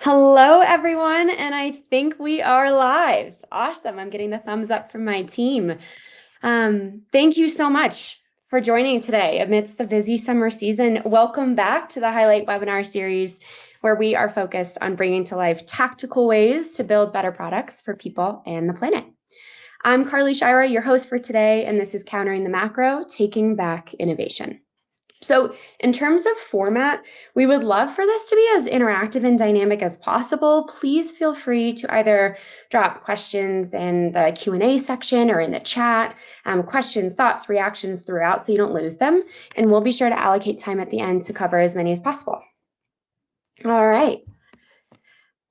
Hello, everyone, and I think we are live. Awesome. I'm getting the thumbs up from my team. Thank you so much for joining today amidst the busy summer season. Welcome back to the Highlight webinar series, where we are focused on bringing to life tactical ways to build better products for people and the planet. I'm Carly Shira, your host for today, and this is Countering the Macro, Taking Back Innovation. So in terms of format, we would love for this to be as interactive and dynamic as possible. Please feel free to either drop questions in the Q&A section or in the chat, questions, thoughts, reactions throughout so you don't lose them. And we'll be sure to allocate time at the end to cover as many as possible. All right.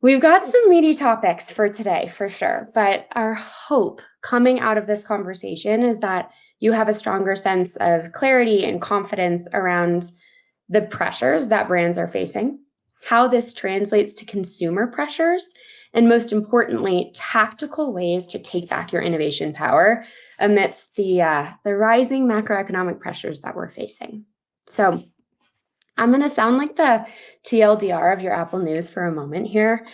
We've got some meaty topics for today, for sure, but our hope coming out of this conversation is that you have a stronger sense of clarity and confidence around the pressures that brands are facing, how this translates to consumer pressures, and most importantly, tactical ways to take back your innovation power amidst the rising macroeconomic pressures that we're facing. So I'm going to sound like the TLDR of your Apple News for a moment here.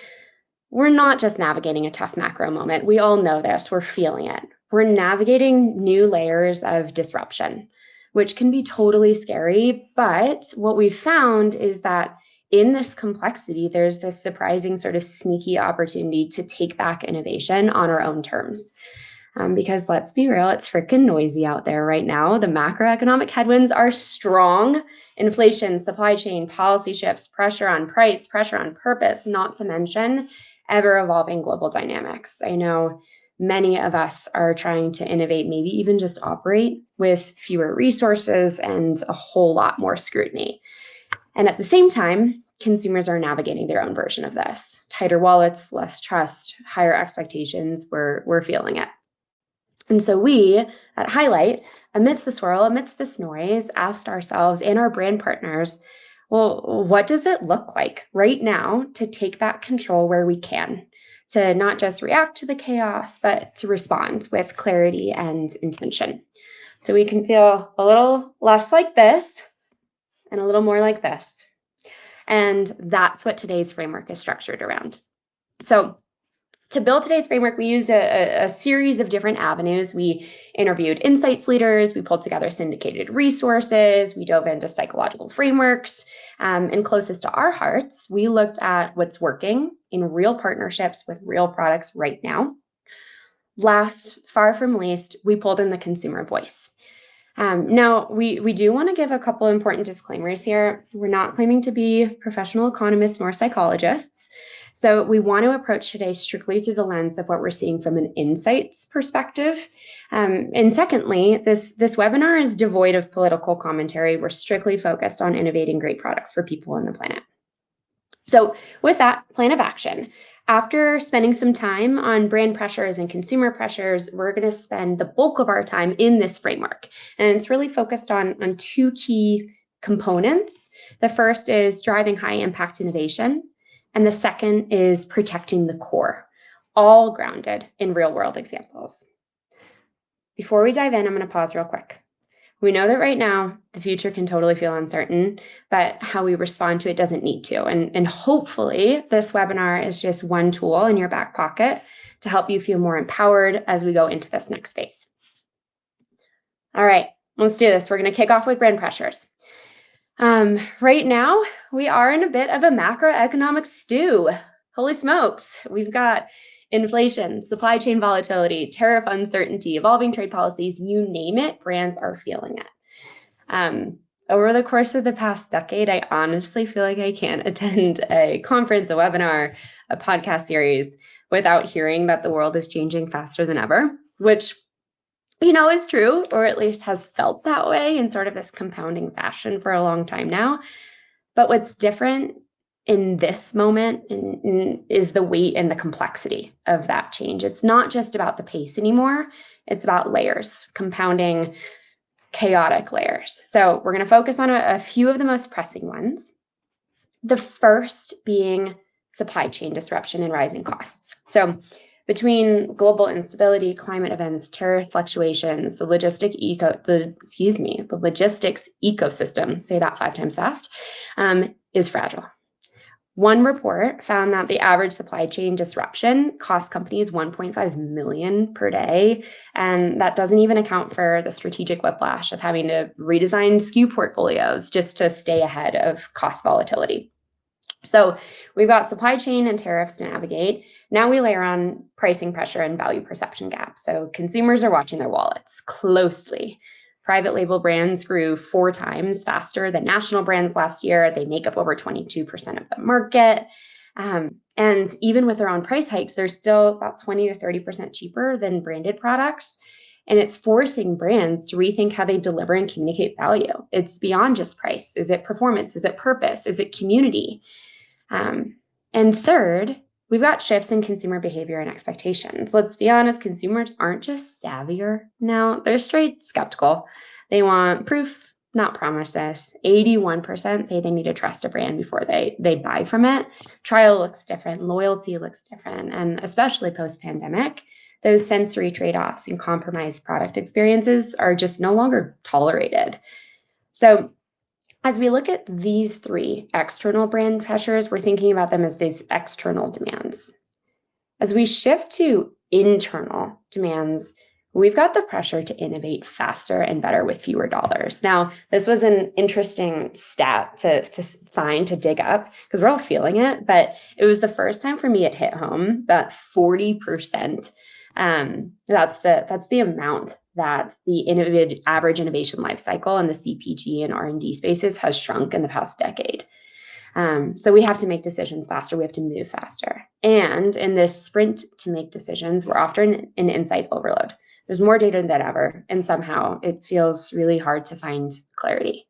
We're not just navigating a tough macro moment. We all know this. We're feeling it. We're navigating new layers of disruption, which can be totally scary. But what we've found is that in this complexity, there's this surprising sort of sneaky opportunity to take back innovation on our own terms. Because let's be real, it's freaking noisy out there right now. The macroeconomic headwinds are strong. Inflation, supply chain, policy shifts, pressure on price, pressure on purpose, not to mention ever-evolving global dynamics. I know many of us are trying to innovate, maybe even just operate with fewer resources and a whole lot more scrutiny. And at the same time, consumers are navigating their own version of this. Tighter wallets, less trust, higher expectations, we're feeling it. And so we at Highlight, amidst the swirl, amidst this noise, asked ourselves and our brand partners, well, what does it look like right now to take back control where we can, to not just react to the chaos, but to respond with clarity and intention? So we can feel a little less like this and a little more like this. And that's what today's framework is structured around. So to build today's framework, we used a series of different avenues. We interviewed insights leaders, we pulled together syndicated resources, we dove into psychological frameworks, and closest to our hearts, we looked at what's working in real partnerships with real products right now. Last, far from least, we pulled in the consumer voice. Now, we do want to give a couple important disclaimers here. We're not claiming to be professional economists nor psychologists. So we want to approach today strictly through the lens of what we're seeing from an insights perspective. And secondly, this webinar is devoid of political commentary. We're strictly focused on innovating great products for people and the planet. So with that, plan of action. After spending some time on brand pressures and consumer pressures, we're going to spend the bulk of our time in this framework. And it's really focused on two key components. The first is driving high impact innovation. And the second is protecting the core, all grounded in real world examples. Before we dive in, I'm going to pause real quick. We know that right now the future can totally feel uncertain, but how we respond to it doesn't need to. And hopefully this webinar is just one tool in your back pocket to help you feel more empowered as we go into this next phase. All right, let's do this. We're going to kick off with brand pressures. Right now, we are in a bit of a macroeconomic stew. Holy smokes, we've got inflation, supply chain volatility, tariff uncertainty, evolving trade policies, you name it, brands are feeling it. Over the course of the past decade, I honestly feel like I can't attend a conference, a webinar, a podcast series without hearing that the world is changing faster than ever, which is true, or at least has felt that way in sort of this compounding fashion for a long time now. But what's different in this moment is the weight and the complexity of that change. It's not just about the pace anymore. It's about layers, compounding chaotic layers. So we're going to focus on a few of the most pressing ones. The first being supply chain disruption and rising costs. So between global instability, climate events, tariff fluctuations, the logistics ecosystem, say that 5 times fast, is fragile. One report found that the average supply chain disruption cost companies 1.5 million per day, and that doesn't even account for the strategic whiplash of having to redesign SKU portfolios just to stay ahead of cost volatility. So we've got supply chain and tariffs to navigate. Now we layer on pricing pressure and value perception gaps. So consumers are watching their wallets closely. Private label brands grew 4 times faster than national brands last year. They make up over 22% of the market. And even with their own price hikes, they're still about 20 to 30% cheaper than branded products. And it's forcing brands to rethink how they deliver and communicate value. It's beyond just price. Is it performance? Is it purpose? Is it community? And third, we've got shifts in consumer behavior and expectations. Let's be honest, consumers aren't just savvier now, they're straight skeptical. They want proof, not promises. 81% say they need to trust a brand before they buy from it. Trial looks different, loyalty looks different, and especially post-pandemic, those sensory trade-offs and compromised product experiences are just no longer tolerated. So as we look at these 3 external brand pressures, we're thinking about them as these external demands. As we shift to internal demands, we've got the pressure to innovate faster and better with fewer dollars. Now, this was an interesting stat to find, to dig up, because we're all feeling it, but it was the first time for me it hit home that 40%, that's the amount that the average innovation life cycle in the CPG and R&D spaces has shrunk in the past decade. So we have to make decisions faster. We have to move faster. And in this sprint to make decisions, we're often in insight overload. There's more data than ever, and somehow it feels really hard to find clarity.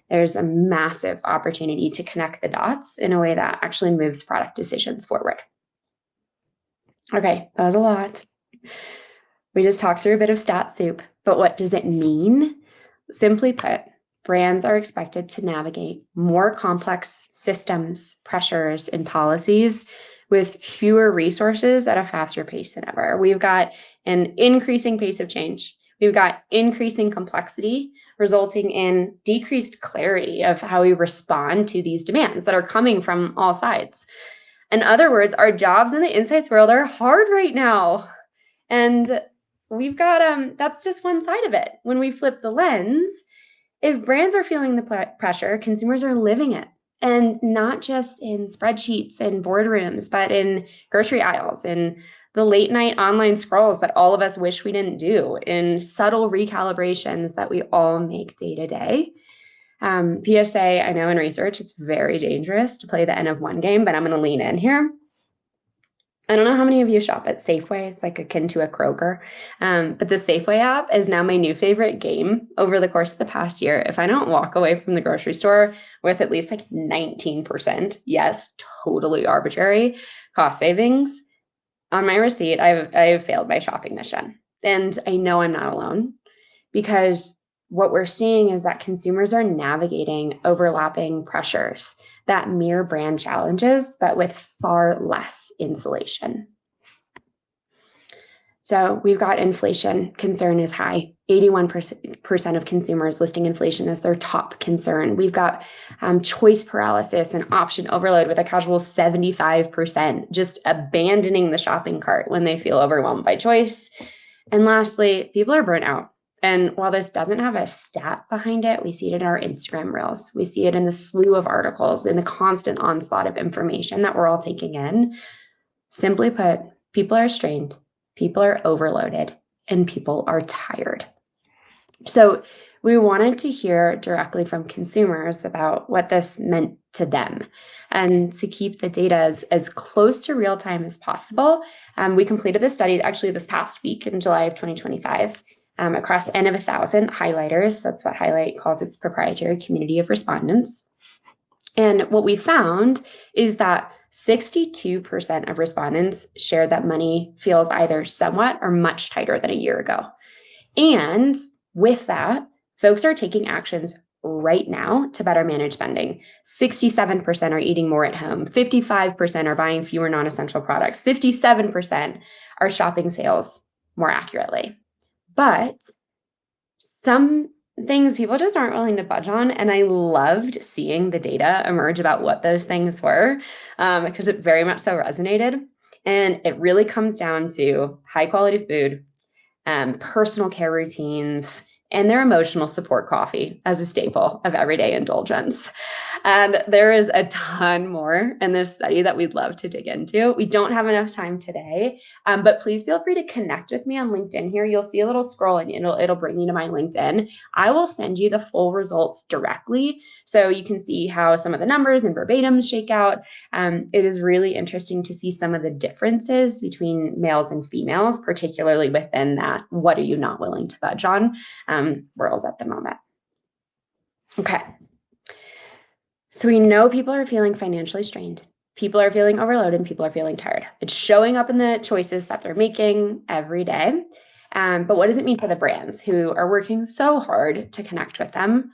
There's a massive opportunity to connect the dots in a way that actually moves product decisions forward. Okay, that was a lot. We just talked through a bit of stat soup, but what does it mean? Simply put, brands are expected to navigate more complex systems, pressures, and policies with fewer resources at a faster pace than ever. We've got an increasing pace of change. We've got increasing complexity, resulting in decreased clarity of how we respond to these demands that are coming from all sides. In other words, our jobs in the insights world are hard right now. And we've got, that's just one side of it. When we flip the lens, if brands are feeling the pressure, consumers are living it. And not just in spreadsheets and boardrooms, but in grocery aisles, in the late night online scrolls that all of us wish we didn't do, in subtle recalibrations that we all make day to day. PSA, I know in research, it's very dangerous to play the N of 1 game, but I'm going to lean in here. I don't know how many of you shop at Safeway. It's like akin to a Kroger. But the Safeway app is now my new favorite game over the course of the past year. If I don't walk away from the grocery store with at least like 19%, yes, totally arbitrary cost savings on my receipt, I've failed my shopping mission. And I know I'm not alone, because what we're seeing is that consumers are navigating overlapping pressures that mirror brand challenges, but with far less insulation. So we've got inflation. Concern is high. 81% of consumers listing inflation as their top concern. We've got choice paralysis and option overload, with a casual 75% just abandoning the shopping cart when they feel overwhelmed by choice. And lastly, people are burnt out. And while this doesn't have a stat behind it, we see it in our Instagram reels. We see it in the slew of articles, in the constant onslaught of information that we're all taking in. Simply put, people are strained, people are overloaded, and people are tired. So we wanted to hear directly from consumers about what this meant to them. And to keep the data as close to real time as possible, we completed this study actually this past week in July of 2025. Across N of 1,000 highlighters. That's what Highlight calls its proprietary community of respondents. And what we found is that 62% of respondents shared that money feels either somewhat or much tighter than a year ago. And with that, folks are taking actions right now to better manage spending. 67% are eating more at home. 55% are buying fewer non-essential products. 57% are shopping sales more accurately. But some things people just aren't willing to budge on. And I loved seeing the data emerge about what those things were, because it very much so resonated. And it really comes down to high quality food, personal care routines, and their emotional support coffee as a staple of everyday indulgence. And there is a ton more in this study that we'd love to dig into. We don't have enough time today, but please feel free to connect with me on LinkedIn here. You'll see a little scroll and it'll bring you to my LinkedIn. I will send you the full results directly so you can see how some of the numbers and verbatims shake out. It is really interesting to see some of the differences between males and females, particularly within that what are you not willing to budge on world at the moment. Okay. So we know people are feeling financially strained. People are feeling overloaded and people are feeling tired. It's showing up in the choices that they're making every day. But what does it mean for the brands who are working so hard to connect with them?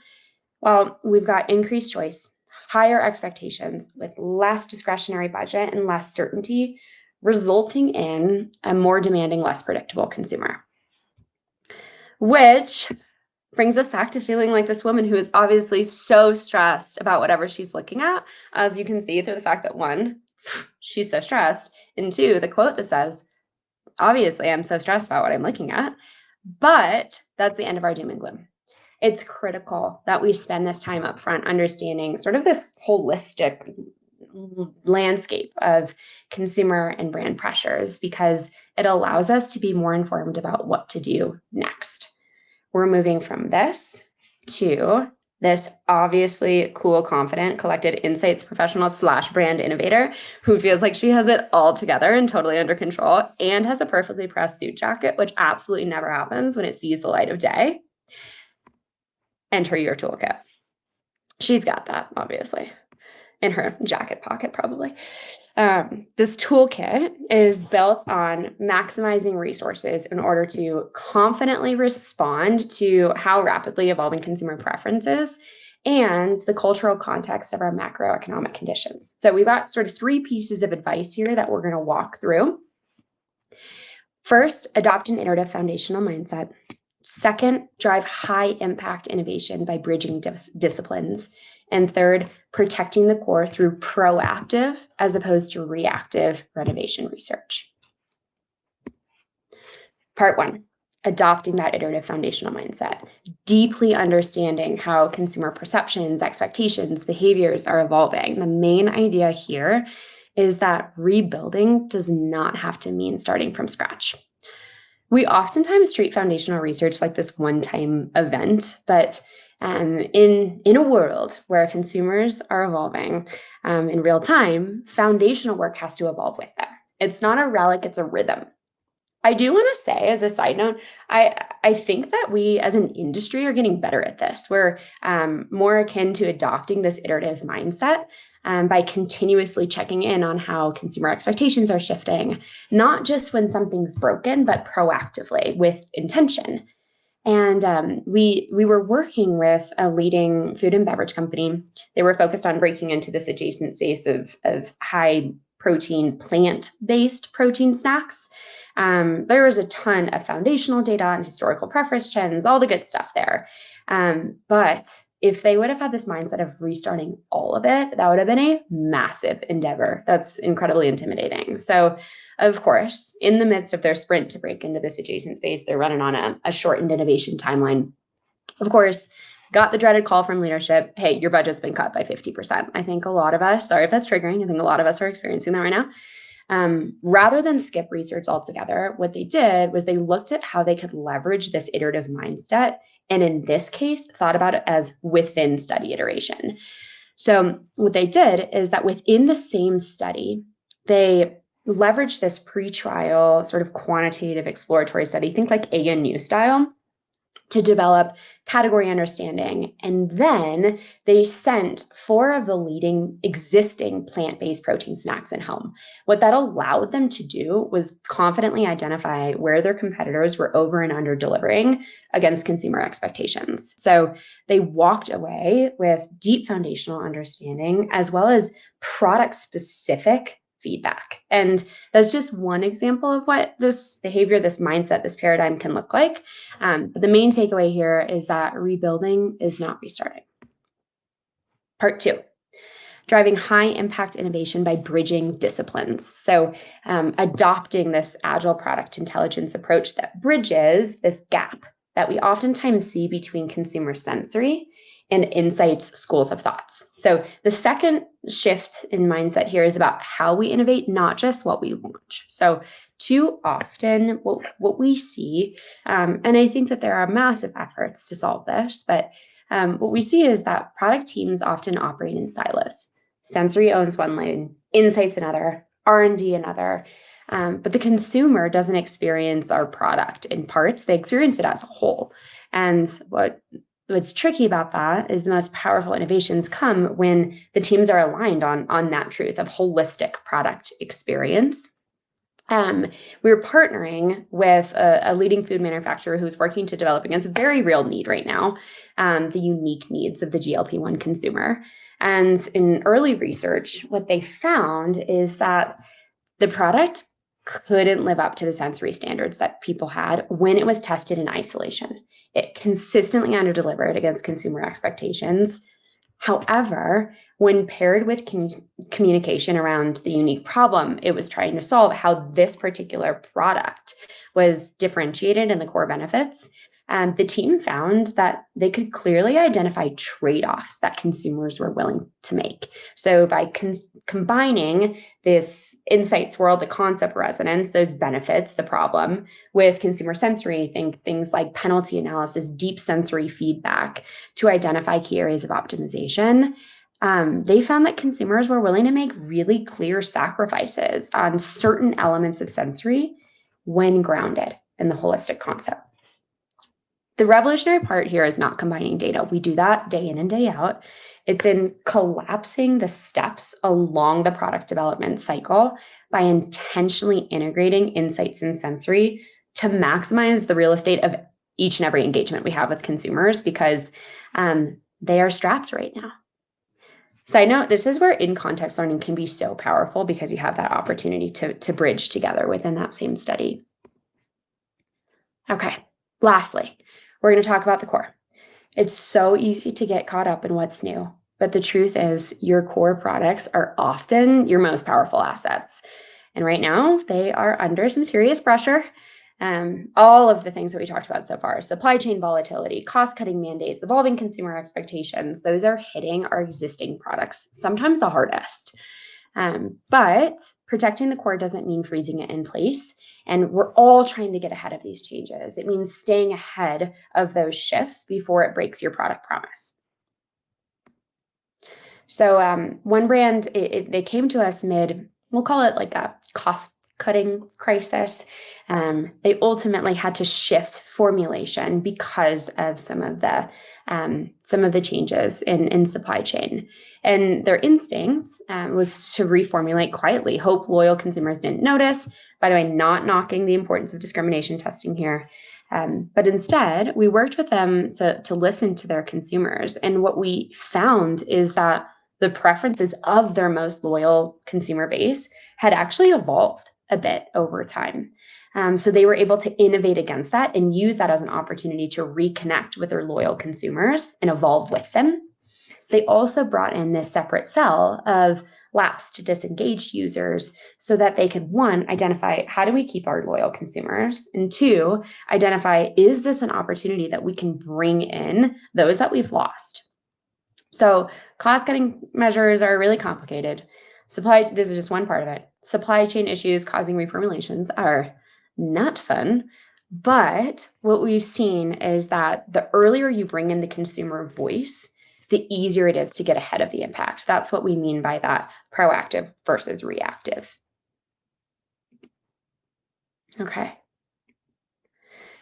Well, we've got increased choice, higher expectations with less discretionary budget and less certainty, resulting in a more demanding, less predictable consumer. Which brings us back to feeling like this woman who is obviously so stressed about whatever she's looking at, as you can see through the fact that one, she's so stressed, and two, the quote that says, obviously I'm so stressed about what I'm looking at, but that's the end of our doom and gloom. It's critical that we spend this time up front understanding sort of this holistic landscape of consumer and brand pressures, because it allows us to be more informed about what to do next. We're moving from this to this obviously cool, confident, collected insights professional / brand innovator who feels like she has it all together and totally under control and has a perfectly pressed suit jacket, which absolutely never happens when it sees the light of day. Enter your toolkit. She's got that, obviously, in her jacket pocket, probably. This toolkit is built on maximizing resources in order to confidently respond to how rapidly evolving consumer preferences and the cultural context of our macroeconomic conditions. So we've got sort of 3 pieces of advice here that we're going to walk through. First, adopt an iterative foundational mindset. Second, drive high impact innovation by bridging disciplines. And third, protecting the core through proactive as opposed to reactive renovation research. Part 1, adopting that iterative foundational mindset, deeply understanding how consumer perceptions, expectations, behaviors are evolving. The main idea here is that rebuilding does not have to mean starting from scratch. We oftentimes treat foundational research like this one-time event, but in a world where consumers are evolving in real time, foundational work has to evolve with them. It's not a relic, it's a rhythm. I do want to say, as a side note, I think that we as an industry are getting better at this. We're more akin to adopting this iterative mindset by continuously checking in on how consumer expectations are shifting, not just when something's broken, but proactively with intention. And we were working with a leading food and beverage company. They were focused on breaking into this adjacent space of high protein, plant-based protein snacks. There was a ton of foundational data and historical preference trends, all the good stuff there. But if they would have had this mindset of restarting all of it, that would have been a massive endeavor. That's incredibly intimidating. So, of course, in the midst of their sprint to break into this adjacent space, they're running on a shortened innovation timeline. Of course, got the dreaded call from leadership, hey, your budget's been cut by 50%. I think a lot of us, sorry if that's triggering, I think a lot of us are experiencing that right now. Rather than skip research altogether, what they did was they looked at how they could leverage this iterative mindset, and in this case, thought about it as within study iteration. So what they did is that within the same study, they leveraged this pre-trial sort of quantitative exploratory study, think like ANU style, to develop category understanding. And then they sent 4 of the leading existing plant-based protein snacks in home. What that allowed them to do was confidently identify where their competitors were over and under delivering against consumer expectations. So they walked away with deep foundational understanding as well as product specific feedback. And that's just one example of what this behavior, this mindset, this paradigm can look like. But the main takeaway here is that rebuilding is not restarting. Part two, driving high impact innovation by bridging disciplines. So, adopting this agile product intelligence approach that bridges this gap that we oftentimes see between consumer sensory and insights schools of thoughts. So, the second shift in mindset here is about how we innovate, not just what we launch. So, too often, what we see, and I think that there are massive efforts to solve this, but what we see is that product teams often operate in silos. Sensory owns one lane, insights another, R&D another. But the consumer doesn't experience our product in parts, they experience it as a whole. And what's tricky about that is the most powerful innovations come when the teams are aligned on that truth of holistic product experience. We're partnering with a leading food manufacturer who's working to develop against a very real need right now, the unique needs of the GLP-1 consumer. And in early research, what they found is that the product couldn't live up to the sensory standards that people had when it was tested in isolation. It consistently underdelivered against consumer expectations. However, when paired with communication around the unique problem it was trying to solve, how this particular product was differentiated in the core benefits, the team found that they could clearly identify trade-offs that consumers were willing to make. So by combining this insights world, the concept resonance, those benefits, the problem, with consumer sensory, think things like penalty analysis, deep sensory feedback to identify key areas of optimization, they found that consumers were willing to make really clear sacrifices on certain elements of sensory when grounded in the holistic concept. The revolutionary part here is not combining data. We do that day in and day out. It's in collapsing the steps along the product development cycle by intentionally integrating insights and sensory to maximize the real estate of each and every engagement we have with consumers, because they are strapped right now. Side note, this is where in-context learning can be so powerful because you have that opportunity to bridge together within that same study. Okay, lastly, we're going to talk about the core. It's so easy to get caught up in what's new, but the truth is your core products are often your most powerful assets. And right now they are under some serious pressure. All of the things that we talked about so far, supply chain volatility, cost-cutting mandates, evolving consumer expectations, those are hitting our existing products, sometimes the hardest. But protecting the core doesn't mean freezing it in place. And we're all trying to get ahead of these changes. It means staying ahead of those shifts before it breaks your product promise. So one brand, they came to us we'll call it like a cost-cutting crisis. They ultimately had to shift formulation because of some of the changes in supply chain. And their instinct was to reformulate quietly, hope loyal consumers didn't notice. By the way, not knocking the importance of discrimination testing here. But instead, we worked with them to listen to their consumers. And what we found is that the preferences of their most loyal consumer base had actually evolved a bit over time. So they were able to innovate against that and use that as an opportunity to reconnect with their loyal consumers and evolve with them. They also brought in this separate cell of lapsed, disengaged users so that they could, one, identify how do we keep our loyal consumers, and two, identify is this an opportunity that we can bring in those that we've lost. So cost-cutting measures are really complicated. This is just one part of it. Supply chain issues causing reformulations are not fun. But what we've seen is that the earlier you bring in the consumer voice, the easier it is to get ahead of the impact. That's what we mean by that proactive versus reactive. Okay.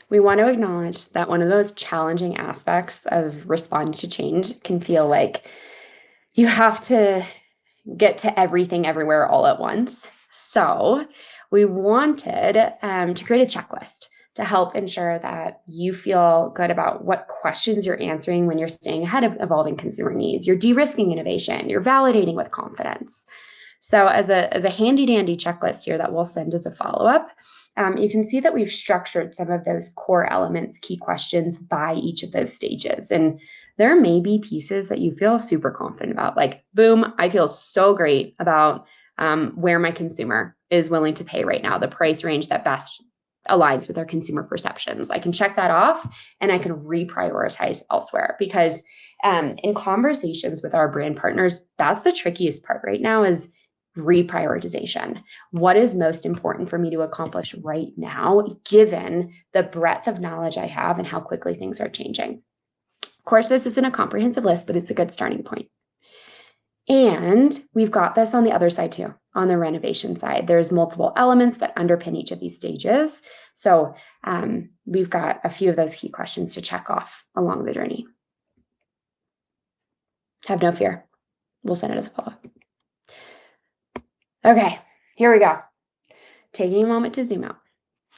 We want to acknowledge that one of the most challenging aspects of responding to change can feel like you have to get to everything everywhere all at once. So we wanted to create a checklist to help ensure that you feel good about what questions you're answering when you're staying ahead of evolving consumer needs. You're de-risking innovation. You're validating with confidence. So as a handy dandy checklist here that we'll send as a follow-up, you can see that we've structured some of those core elements, key questions by each of those stages. And there may be pieces that you feel super confident about, like, boom, I feel so great about where my consumer is willing to pay right now, the price range that best aligns with their consumer perceptions. I can check that off and I can reprioritize elsewhere because in conversations with our brand partners, that's the trickiest part right now is reprioritization. What is most important for me to accomplish right now, given the breadth of knowledge I have and how quickly things are changing? Of course, this isn't a comprehensive list, but it's a good starting point. And we've got this on the other side too, on the renovation side. There's multiple elements that underpin each of these stages. So we've got a few of those key questions to check off along the journey. Have no fear. We'll send it as a follow-up. Okay, here we go. Taking a moment to zoom out.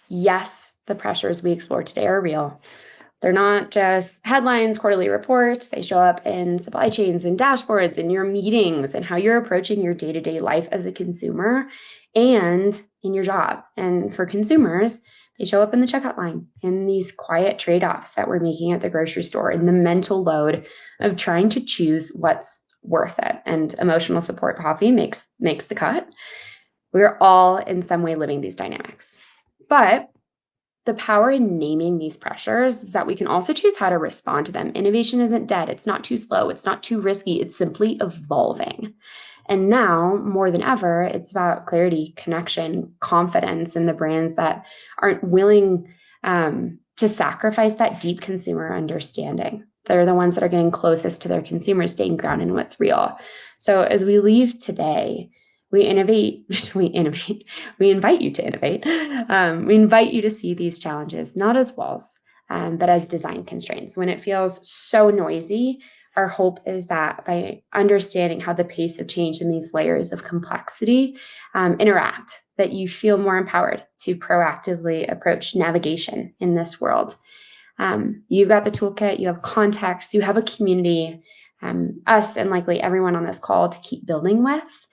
Yes, the pressures we explored today are real. They're not just headlines, quarterly reports. They show up in supply chains and dashboards, in your meetings, and how you're approaching your day-to-day life as a consumer and in your job. And for consumers, they show up in the checkout line, in these quiet trade-offs that we're making at the grocery store, in the mental load of trying to choose what's worth it. And emotional support coffee makes the cut. We're all in some way living these dynamics. But the power in naming these pressures is that we can also choose how to respond to them. Innovation isn't dead. It's not too slow. It's not too risky. It's simply evolving. And now, more than ever, it's about clarity, connection, confidence in the brands that aren't willing to sacrifice that deep consumer understanding. They're the ones that are getting closest to their consumers, staying grounded in what's real. So as we leave today, we invite you to innovate. We invite you to see these challenges not as walls, but as design constraints. When it feels so noisy, our hope is that by understanding how the pace of change in these layers of complexity interact, that you feel more empowered to proactively approach navigation in this world. You've got the toolkit, you have context, you have a community, us and likely everyone on this call to keep building with.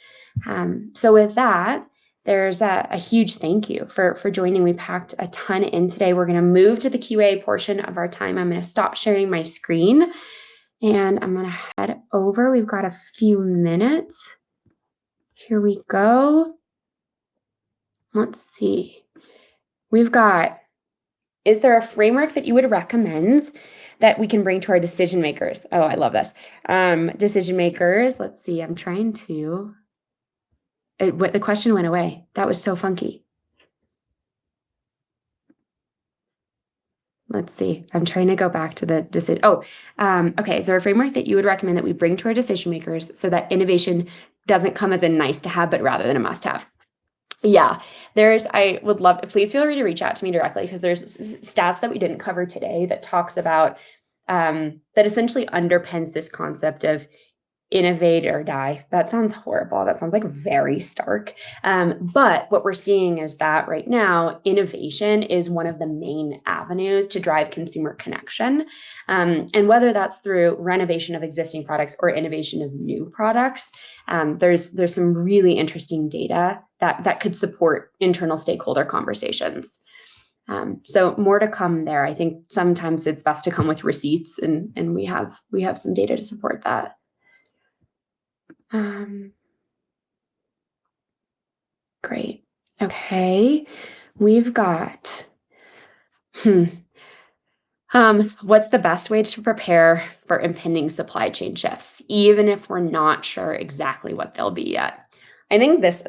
So with that, there's a huge thank you for joining. We packed a ton in today. We're going to move to the QA portion of our time. I'm going to stop sharing my screen and I'm going to head over. We've got a few minutes. Here we go. Let's see. We've got, is there a framework that you would recommend that we can bring to our decision makers? Oh, I love this. Decision makers. Let's see. I'm trying to. The question went away. That was so funky. Let's see. I'm trying to go back to the decision. Okay. Is there a framework that you would recommend that we bring to our decision makers so that innovation doesn't come as a nice to have, but rather than a must have? Yeah, I would love, please feel free to reach out to me directly because there's stats that we didn't cover today that talks about, that essentially underpins this concept of innovate or die. That sounds horrible. That sounds like very stark. But what we're seeing is that right now, innovation is one of the main avenues to drive consumer connection. And whether that's through renovation of existing products or innovation of new products, there's some really interesting data that could support internal stakeholder conversations. So more to come there. I think sometimes it's best to come with receipts, and we have some data to support that. Great. Okay. We've got, what's the best way to prepare for impending supply chain shifts, even if we're not sure exactly what they'll be yet? I think this,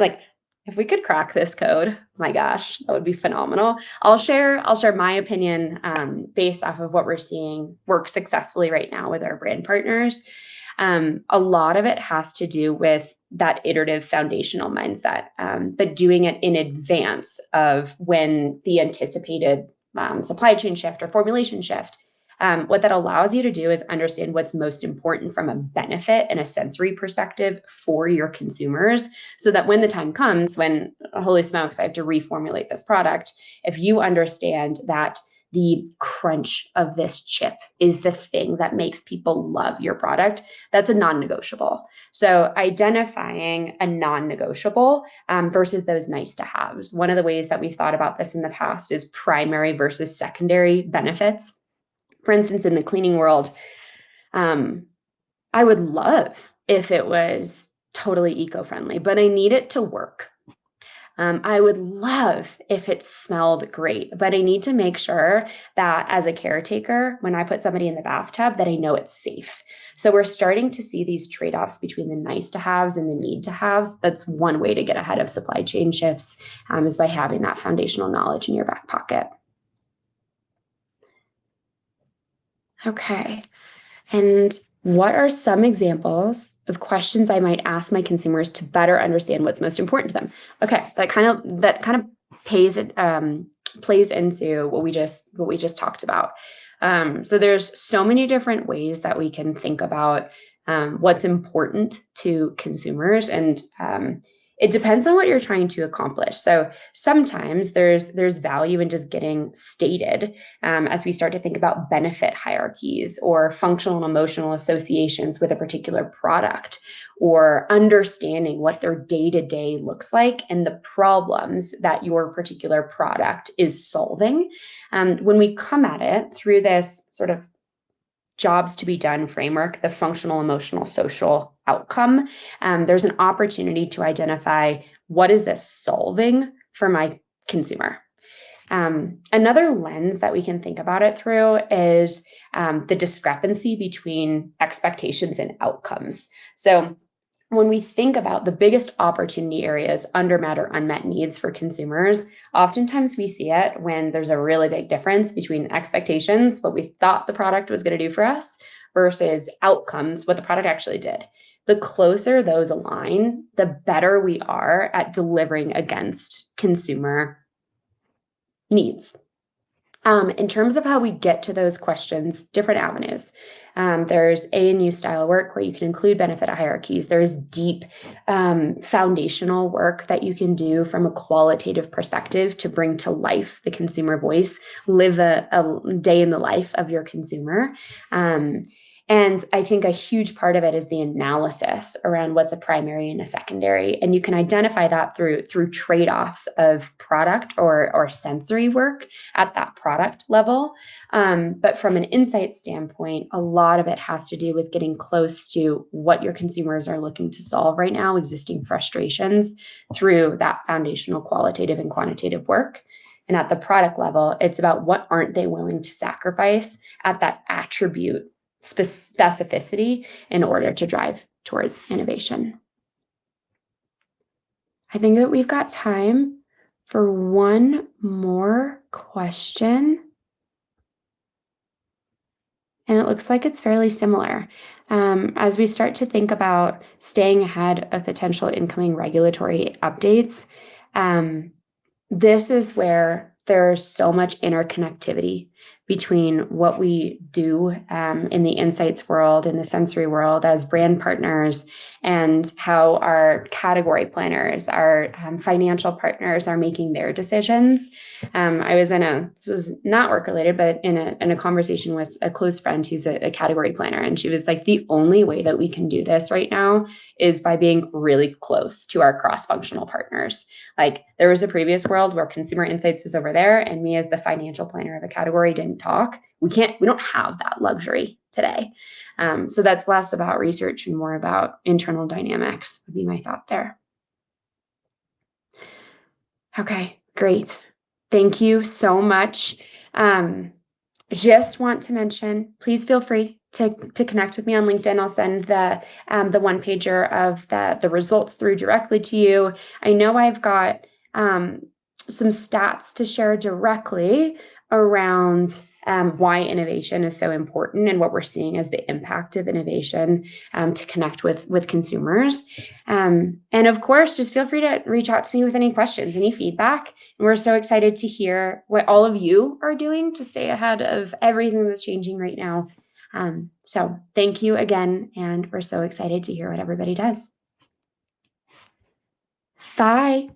if we could crack this code, my gosh, that would be phenomenal. I'll share my opinion based off of what we're seeing work successfully right now with our brand partners. A lot of it has to do with that iterative foundational mindset, but doing it in advance of when the anticipated supply chain shift or formulation shift. What that allows you to do is understand what's most important from a benefit and a sensory perspective for your consumers, so that when the time comes when, holy smokes, I have to reformulate this product, if you understand that the crunch of this chip is the thing that makes people love your product. That's a non-negotiable. So identifying a non-negotiable versus those nice to haves. One of the ways that we've thought about this in the past is primary versus secondary benefits. For instance, in the cleaning world, I would love if it was totally eco-friendly, but I need it to work. I would love if it smelled great, but I need to make sure that as a caretaker, when I put somebody in the bathtub, that I know it's safe. So we're starting to see these trade-offs between the nice to haves and the need to haves. That's one way to get ahead of supply chain shifts, is by having that foundational knowledge in your back pocket. Okay. And what are some examples of questions I might ask my consumers to better understand what's most important to them? Okay, that kind of plays into what we just talked about. So there's so many different ways that we can think about what's important to consumers, and it depends on what you're trying to accomplish. So sometimes there's value in just getting stated as we start to think about benefit hierarchies or functional and emotional associations with a particular product, or understanding what their day-to-day looks like and the problems that your particular product is solving. When we come at it through this sort of jobs to be done framework, the functional, emotional, social outcome, there's an opportunity to identify what is this solving for my consumer. Another lens that we can think about it through is the discrepancy between expectations and outcomes. So when we think about the biggest opportunity areas under met or unmet needs for consumers, oftentimes we see it when there's a really big difference between expectations, what we thought the product was going to do for us, versus outcomes, what the product actually did. The closer those align, the better we are at delivering against consumer needs. In terms of how we get to those questions, different avenues. There's A&U style work where you can include benefit hierarchies. There's deep foundational work that you can do from a qualitative perspective to bring to life the consumer voice, live a day in the life of your consumer. And I think a huge part of it is the analysis around what's a primary and a secondary. And you can identify that through trade-offs of product or sensory work at that product level. But from an insight standpoint, a lot of it has to do with getting close to what your consumers are looking to solve right now, existing frustrations, through that foundational qualitative and quantitative work. And at the product level, it's about what aren't they willing to sacrifice at that attribute specificity in order to drive towards innovation. I think that we've got time for one more question. And it looks like it's fairly similar. As we start to think about staying ahead of potential incoming regulatory updates, this is where there's so much interconnectivity between what we do in the insights world, in the sensory world as brand partners, and how our category planners, our financial partners are making their decisions. I was this was not work related, but in a conversation with a close friend who's a category planner. And she was like, the only way that we can do this right now is by being really close to our cross-functional partners. Like, there was a previous world where consumer insights was over there, and me as the financial planner of a category didn't talk. We don't have that luxury today. So that's less about research and more about internal dynamics would be my thought there. Okay, great. Thank you so much. Just want to mention, please feel free to connect with me on LinkedIn. I'll send the one pager of the results through directly to you. I know I've got some stats to share directly around why innovation is so important and what we're seeing as the impact of innovation to connect with consumers. And of course, just feel free to reach out to me with any questions, any feedback. And we're so excited to hear what all of you are doing to stay ahead of everything that's changing right now. So thank you again, and we're so excited to hear what everybody does. Bye.